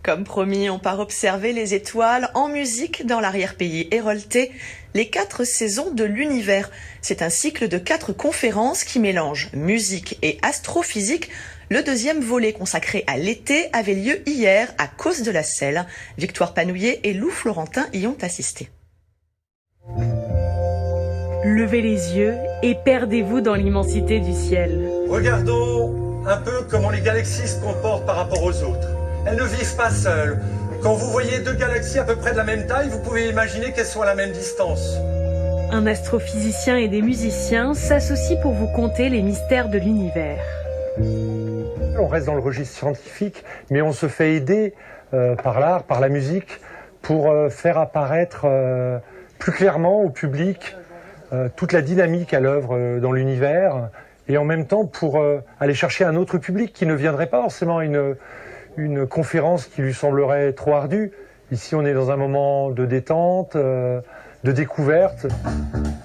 Comme promis, on part observer les étoiles en musique dans l'arrière-pays héroltais, les 4 saisons de l'univers. C'est un cycle de 4 conférences qui mélangent musique et astrophysique. Le deuxième volet consacré à l'été avait lieu hier à Causse de la Selle. Victoire Panouillet et Lou Florentin y ont assisté. Levez les yeux et perdez-vous dans l'immensité du ciel. Regardons un peu comment les galaxies se comportent par rapport aux autres. Elles ne vivent pas seules. Quand vous voyez 2 galaxies à peu près de la même taille, vous pouvez imaginer qu'elles sont à la même distance. Un astrophysicien et des musiciens s'associent pour vous conter les mystères de l'univers. On reste dans le registre scientifique, mais on se fait aider par l'art, par la musique, pour faire apparaître plus clairement au public toute la dynamique à l'œuvre dans l'univers, et en même temps pour aller chercher un autre public qui ne viendrait pas forcément à une conférence qui lui semblerait trop ardue. Ici, on est dans un moment de détente, de découverte.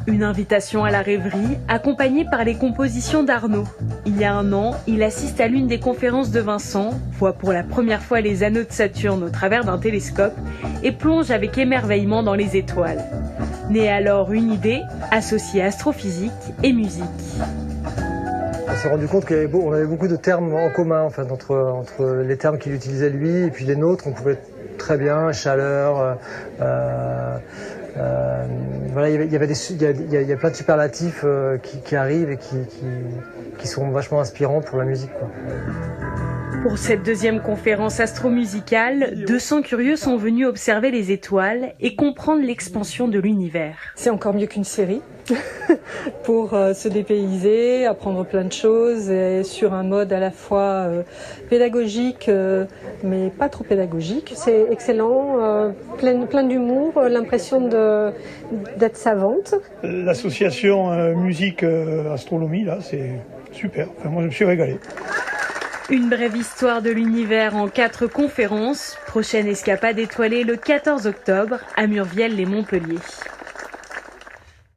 Une invitation à la rêverie, accompagnée par les compositions d'Arnaud. Il y a 1 an, il assiste à l'une des conférences de Vincent, voit pour la première fois les anneaux de Saturne au travers d'un télescope et plonge avec émerveillement dans les étoiles. Naît alors une idée, associer astrophysique et musique. On s'est rendu compte qu'on avait beaucoup de termes en commun en fait, entre les termes qu'il utilisait lui et puis les nôtres. On pouvait très bien, chaleur, voilà, il y a plein de superlatifs qui arrivent et qui sont vachement inspirants pour la musique, quoi. Pour cette deuxième conférence astromusicale, 200 curieux sont venus observer les étoiles et comprendre l'expansion de l'univers. C'est encore mieux qu'une série pour se dépayser, apprendre plein de choses et sur un mode à la fois pédagogique mais pas trop pédagogique. C'est excellent, plein d'humour, l'impression d'être savante. L'association musique-astronomie, là, c'est super. Enfin, moi, je me suis régalé. Une brève histoire de l'univers en 4 conférences. Prochaine escapade étoilée le 14 octobre à Murviel-les-Montpellier.